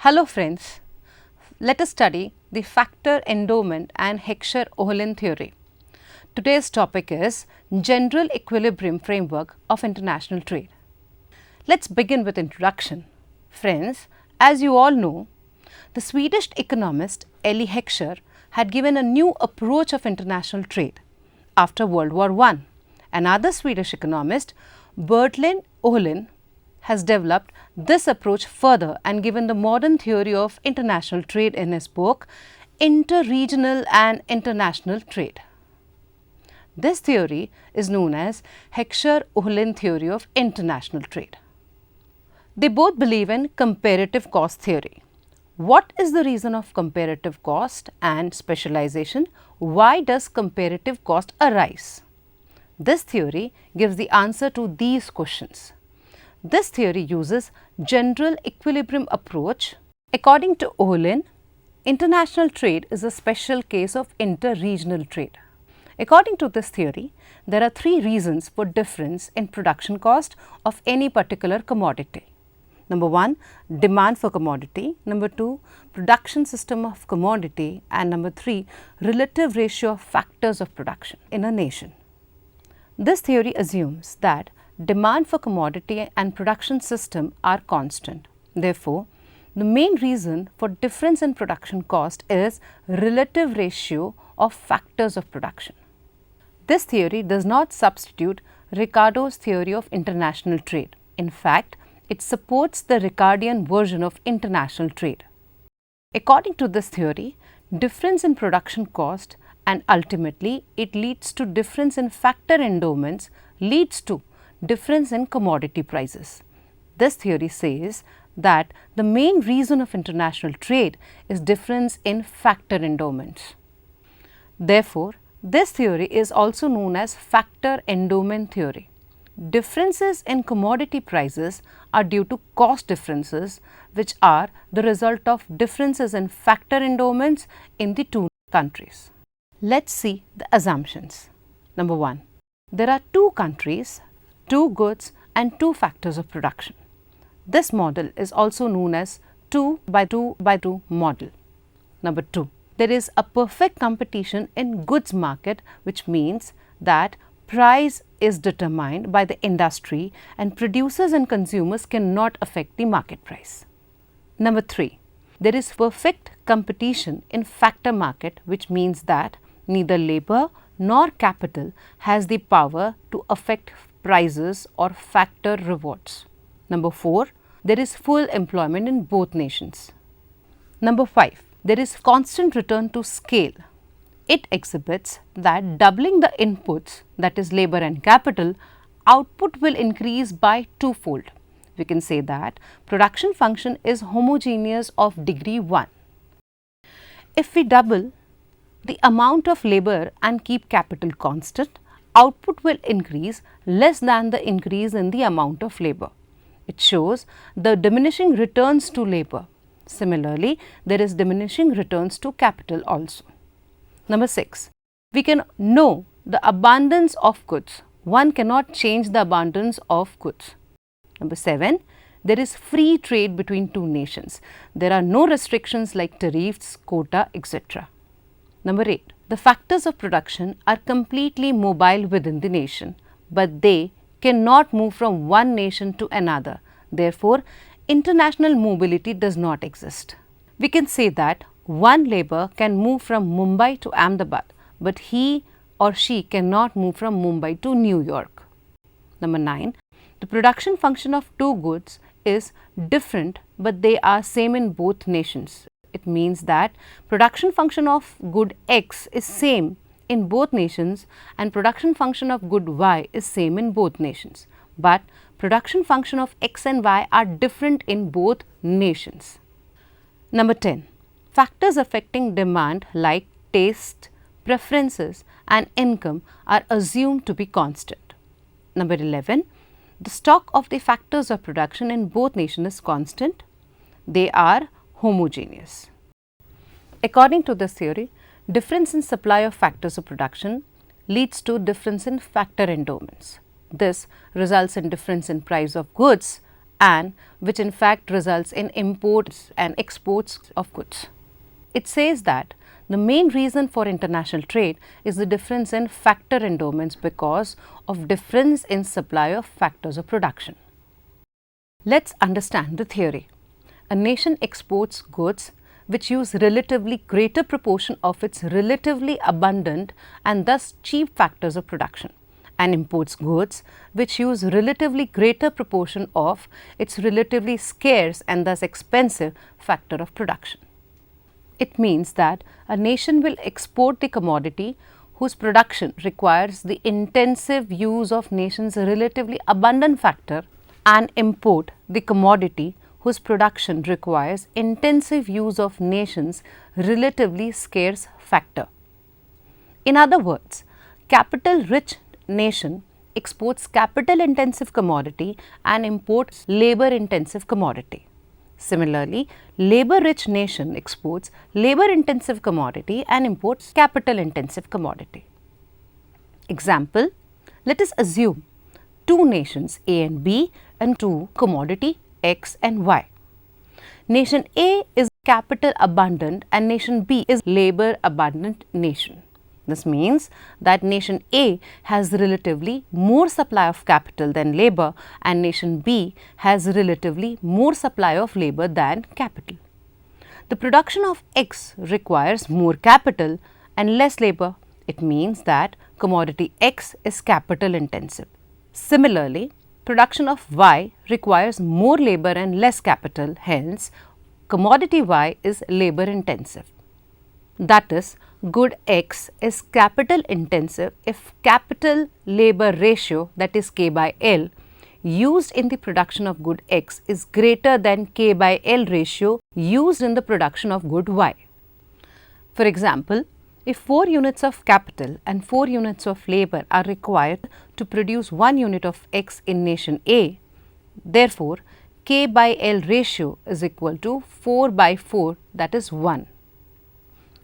Hello friends, let us study the factor endowment and Heckscher-Ohlin theory. Today's topic is General Equilibrium Framework of International Trade. Let's begin with introduction. Friends, as you all know, the Swedish economist Eli Heckscher had given a new approach of international trade after World War I. Another Swedish economist, Ohlin, has developed this approach further and given the modern theory of international trade in his book Interregional and International Trade. This theory is known as Heckscher-Ohlin theory of international trade. They both believe in comparative cost theory. What is the reason of comparative cost and specialization? Why does comparative cost arise? This theory gives the answer to these questions. This theory uses general equilibrium approach. According to Ohlin, international trade is a special case of interregional trade. According to this theory, there are three reasons for difference in production cost of any particular commodity. Number one, demand for commodity. Number two, production system of commodity. And number three, relative ratio of factors of production in a nation. This theory assumes that demand for commodity and production system are constant. Therefore, the main reason for difference in production cost is relative ratio of factors of production. This theory does not substitute Ricardo's theory of international trade. In fact, it supports the Ricardian version of international trade. According to this theory, difference in production cost and ultimately it leads to difference in factor endowments leads to difference in commodity prices. This theory says that the main reason of international trade is difference in factor endowments. Therefore, this theory is also known as factor endowment theory. Differences in commodity prices are due to cost differences which are the result of differences in factor endowments in the two countries. Let's see the assumptions. Number one, there are two countries, two goods and two factors of production. This model is also known as 2 by 2 by 2 model. Number two, there is a perfect competition in goods market, which means that price is determined by the industry and producers and consumers cannot affect the market price. Number three, there is perfect competition in factor market, which means that neither labor nor capital has the power to affect prices or factor rewards. Number four, there is full employment in both nations. Number five, there is constant return to scale. It exhibits that doubling the inputs, that is labor and capital, output will increase by twofold. We can say that production function is homogeneous of degree 1. If we double the amount of labor and keep capital constant, output will increase less than the increase in the amount of labor. It shows the diminishing returns to labor. Similarly, there is diminishing returns to capital also. Number 6, we can know the abundance of goods. One cannot change the abundance of goods. Number 7, there is free trade between two nations. There are no restrictions like tariffs, quota, etc. Number 8, the factors of production are completely mobile within the nation, but they cannot move from one nation to another. Therefore, international mobility does not exist. We can say that one labor can move from Mumbai to Ahmedabad, but he or she cannot move from Mumbai to New York. Number 9, the production function of two goods is different, but they are same in both nations. It means that production function of good X is same in both nations and production function of good Y is same in both nations. But production function of X and Y are different in both nations. Number 10, factors affecting demand like taste, preferences and income are assumed to be constant. Number 11, the stock of the factors of production in both nations is constant. They are homogeneous. According to this theory, difference in supply of factors of production leads to difference in factor endowments. This results in difference in price of goods and which in fact results in imports and exports of goods. It says that the main reason for international trade is the difference in factor endowments because of difference in supply of factors of production. Let's understand the theory. A nation exports goods which use relatively greater proportion of its relatively abundant and thus cheap factors of production, and imports goods which use relatively greater proportion of its relatively scarce and thus expensive factor of production. It means that a nation will export the commodity whose production requires the intensive use of nation's relatively abundant factor and import the commodity whose production requires intensive use of nation's relatively scarce factor. In other words, capital rich nation exports capital intensive commodity and imports labor intensive commodity. Similarly, labor rich nation exports labor intensive commodity and imports capital intensive commodity. Example, let us assume two nations A and B and two commodity X and Y. Nation A is capital abundant and nation B is labor abundant nation. This means that nation A has relatively more supply of capital than labor and nation B has relatively more supply of labor than capital. The production of X requires more capital and less labor. It means that commodity X is capital intensive. Similarly, production of Y requires more labor and less capital, hence commodity Y is labor intensive. That is, good X is capital intensive if capital labor ratio, that is K by L, used in the production of good X is greater than K by L ratio used in the production of good Y. For example, if 4 units of capital and 4 units of labor are required to produce 1 unit of X in nation A, therefore, K by L ratio is equal to 4 by 4, that is 1.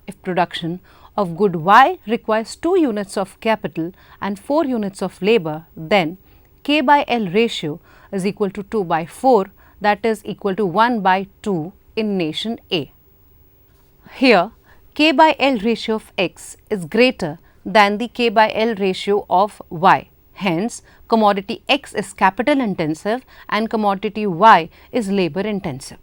If production of good Y requires 2 units of capital and 4 units of labor, then K by L ratio is equal to 2 by 4, that is equal to 1 by 2 in nation A. Here, K by L ratio of X is greater than the K by L ratio of Y. Hence, commodity X is capital intensive and commodity Y is labor intensive.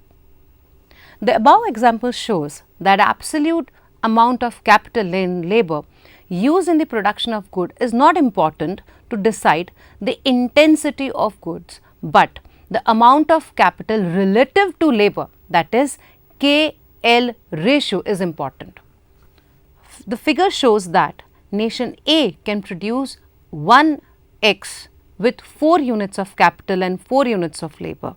The above example shows that absolute amount of capital and labor used in the production of good is not important to decide the intensity of goods, but the amount of capital relative to labor, that is KL ratio, is important. The figure shows that nation A can produce 1x with 4 units of capital and 4 units of labor.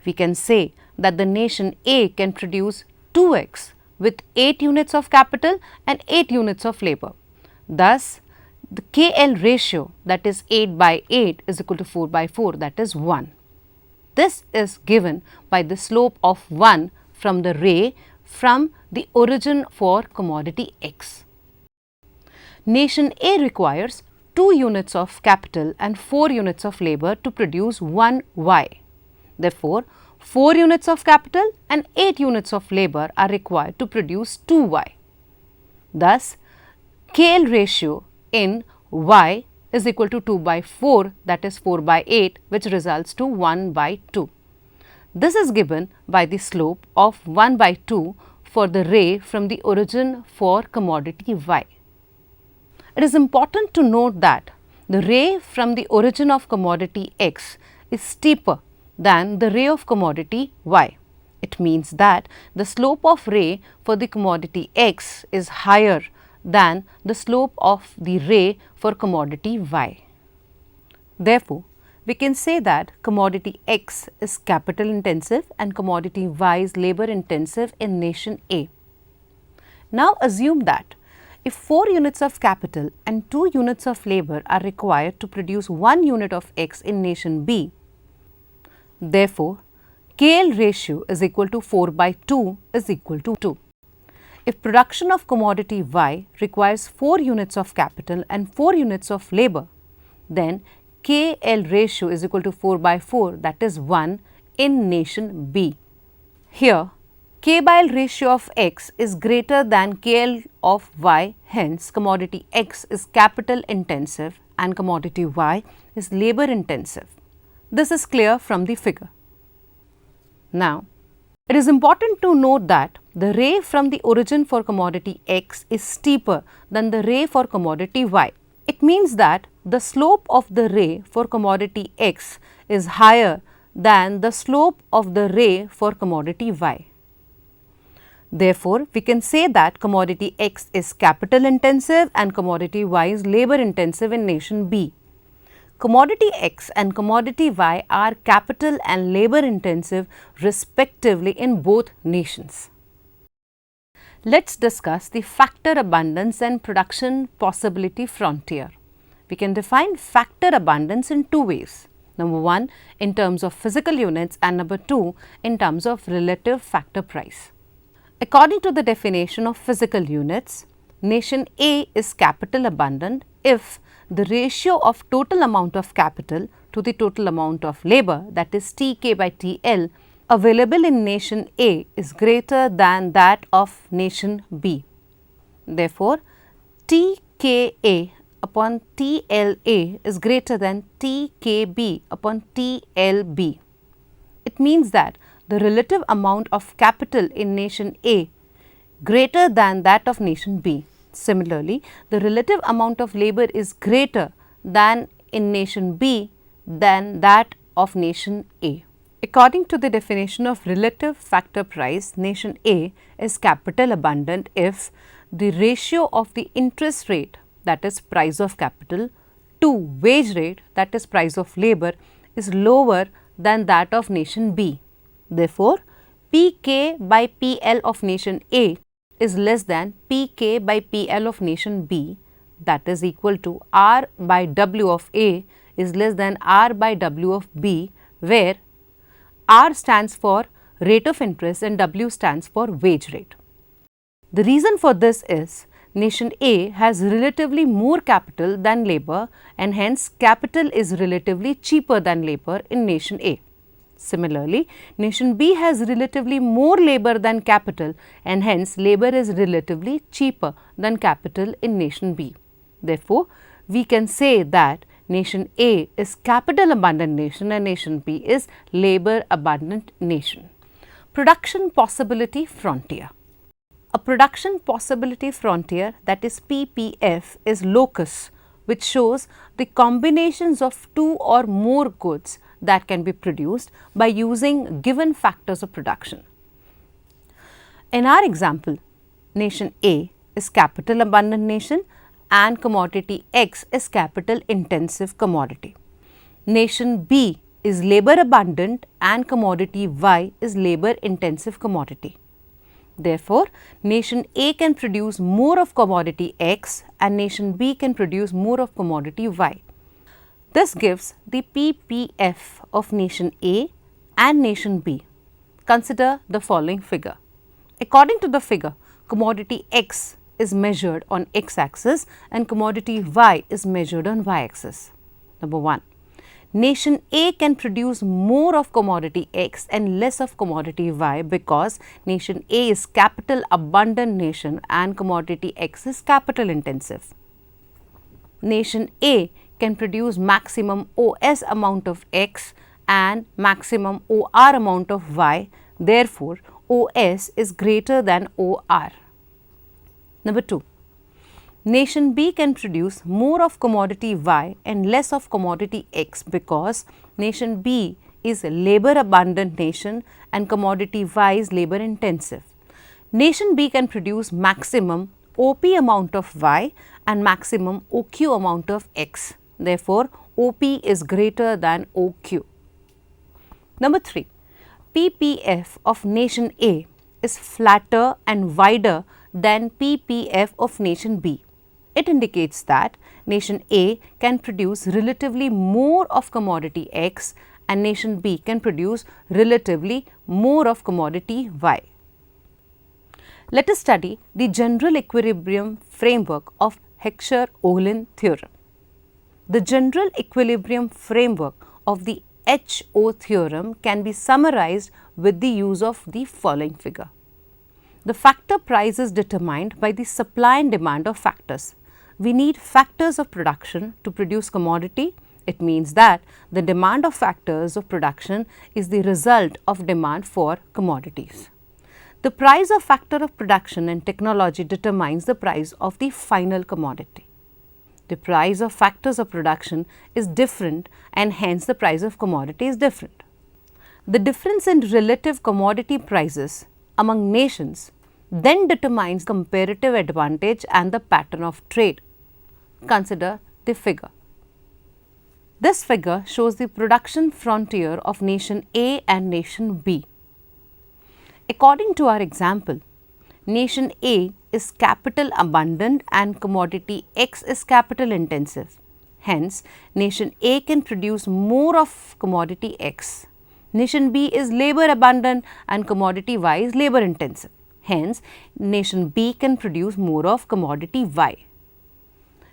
We can say that the nation A can produce 2x with 8 units of capital and 8 units of labor. Thus, the KL ratio, that is 8 by 8, is equal to 4 by 4, that is 1. This is given by the slope of 1 from the ray from the origin for commodity X. Nation A requires 2 units of capital and 4 units of labor to produce 1 Y. Therefore, 4 units of capital and 8 units of labor are required to produce 2 Y. Thus, KL ratio in Y is equal to 2 by 4, that is 4 by 8, which results to 1 by 2. This is given by the slope of 1 by 2 for the ray from the origin for commodity Y. It is important to note that the ray from the origin of commodity X is steeper than the ray of commodity Y. It means that the slope of ray for the commodity X is higher than the slope of the ray for commodity Y. Therefore, we can say that commodity X is capital intensive and commodity Y is labor intensive in nation A. Now assume that if 4 units of capital and 2 units of labor are required to produce 1 unit of X in nation B, therefore, KL ratio is equal to 4 by 2 is equal to 2. If production of commodity Y requires 4 units of capital and 4 units of labor, then KL ratio is equal to 4 by 4, that is 1 in nation B. Here, K by L ratio of X is greater than KL of Y, hence commodity X is capital intensive and commodity Y is labor intensive. This is clear from the figure. Now, it is important to note that the ray from the origin for commodity X is steeper than the ray for commodity Y. It means that the slope of the ray for commodity X is higher than the slope of the ray for commodity Y. Therefore, we can say that commodity X is capital intensive and commodity Y is labor intensive in nation B. Commodity X and commodity Y are capital and labor intensive respectively in both nations. Let's discuss the factor abundance and production possibility frontier. We can define factor abundance in two ways. Number 1 in terms of physical units and number 2 in terms of relative factor price. According to the definition of physical units, nation A is capital abundant if the ratio of total amount of capital to the total amount of labor, that is Tk by Tl, available in nation A is greater than that of nation B. Therefore, Tka upon Tla is greater than Tkb upon Tlb. It means that the relative amount of capital in nation A greater than that of nation B. Similarly, the relative amount of labor is greater than in nation B than that of nation A. According to the definition of relative factor price, nation A is capital abundant if the ratio of the interest rate, that is price of capital, to wage rate, that is price of labor, is lower than that of nation B. Therefore, Pk by Pl of nation A is less than Pk by Pl of nation B, that is equal to R by W of A is less than R by W of B, where R stands for rate of interest and W stands for wage rate. The reason for this is nation A has relatively more capital than labor and hence capital is relatively cheaper than labor in nation A. Similarly, nation B has relatively more labor than capital and hence labor is relatively cheaper than capital in nation B. Therefore, we can say that nation A is capital abundant nation and nation B is labor abundant nation. Production possibility frontier. A production possibility frontier, that is PPF, is locus which shows the combinations of two or more goods that can be produced by using given factors of production. In our example, nation A is capital abundant nation and commodity X is capital intensive commodity. Nation B is labor abundant and commodity Y is labor intensive commodity. Therefore, nation A can produce more of commodity X and nation B can produce more of commodity Y. This gives the PPF of nation A and nation B. Consider the following figure. According to the figure, commodity X is measured on X axis and commodity Y is measured on Y axis. Number 1. Nation A can produce more of commodity X and less of commodity Y because nation A is capital abundant nation and commodity X is capital intensive. Nation A can produce maximum OS amount of X and maximum OR amount of Y. Therefore, OS is greater than OR. Number 2. Nation B can produce more of commodity Y and less of commodity X because nation B is a labor abundant nation and commodity Y is labor intensive. Nation B can produce maximum OP amount of Y and maximum OQ amount of X. Therefore, OP is greater than OQ. Number 3. PPF of nation A is flatter and wider than PPF of nation B. It indicates that nation A can produce relatively more of commodity X and nation B can produce relatively more of commodity Y. Let us study the general equilibrium framework of Heckscher-Ohlin theorem. The general equilibrium framework of the H-O theorem can be summarized with the use of the following figure. The factor price is determined by the supply and demand of factors. We need factors of production to produce commodity. It means that the demand of factors of production is the result of demand for commodities. The price of factor of production in technology determines the price of the final commodity. The price of factors of production is different and hence the price of commodity is different. The difference in relative commodity prices among nations then determines comparative advantage and the pattern of trade. Consider the figure. This figure shows the production frontier of nation A and nation B. According to our example, nation A is capital abundant and commodity X is capital intensive. Hence, nation A can produce more of commodity X. Nation B is labor abundant and commodity Y is labor intensive. Hence, nation B can produce more of commodity Y.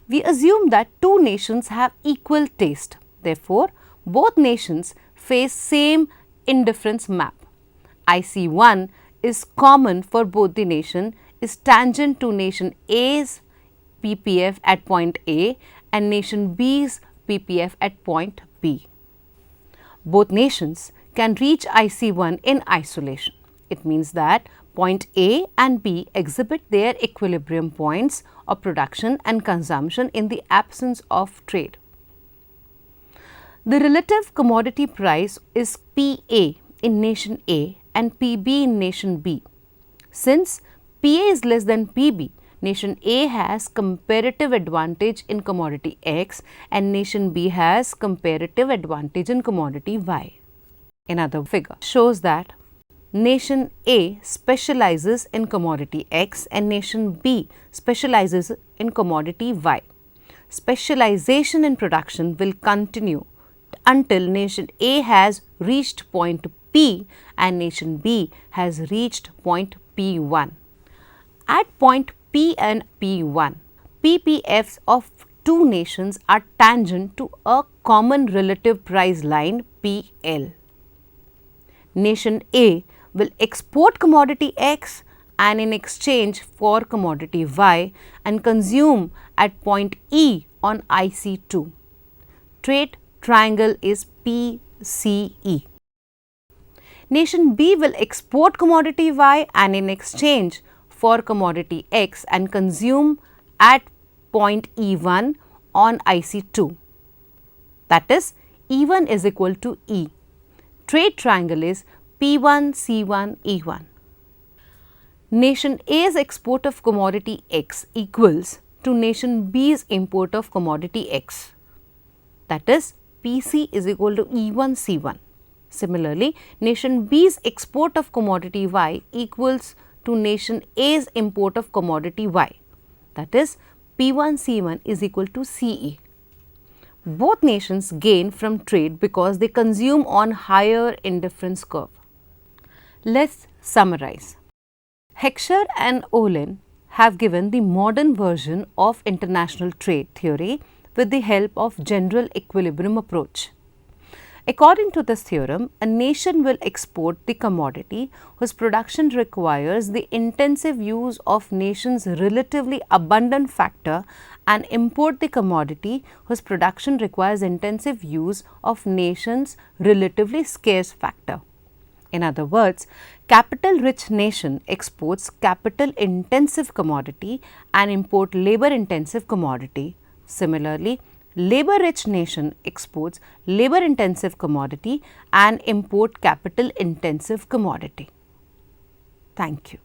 We assume that two nations have equal taste. Therefore, both nations face same indifference map. IC1 is common for both the nation, is tangent to nation A's PPF at point A and nation B's PPF at point B. Both nations can reach IC1 in isolation. It means that point A and B exhibit their equilibrium points of production and consumption in the absence of trade. The relative commodity price is PA in nation A and PB in nation B. Since PA is less than PB, nation A has comparative advantage in commodity X and nation B has comparative advantage in commodity Y. Another figure shows that nation A specializes in commodity X and nation B specializes in commodity Y. Specialization in production will continue until nation A has reached point P and nation B has reached point P1. At point P and P1, PPFs of two nations are tangent to a common relative price line PL. Nation A will export commodity X and in exchange for commodity Y and consume at point E on IC2. Trade triangle is PCE. Nation B will export commodity Y and in exchange for commodity X and consume at point E1 on IC2. That is, E1 is equal to E. Trade triangle is P1, C1, E1. Nation A's export of commodity X equals to nation B's import of commodity X. That is, PC is equal to E1, C1. Similarly, nation B's export of commodity Y equals to nation A's import of commodity Y. That is, P1, C1 is equal to CE. Both nations gain from trade because they consume on higher indifference curve. Let's summarize. Heckscher and Ohlin have given the modern version of international trade theory with the help of general equilibrium approach. According to this theorem, a nation will export the commodity whose production requires the intensive use of nation's relatively abundant factor and import the commodity whose production requires intensive use of nation's relatively scarce factor. In other words, capital rich nation exports capital intensive commodity and import labor intensive commodity. Similarly, labor rich nation exports labor intensive commodity and import capital intensive commodity. Thank you.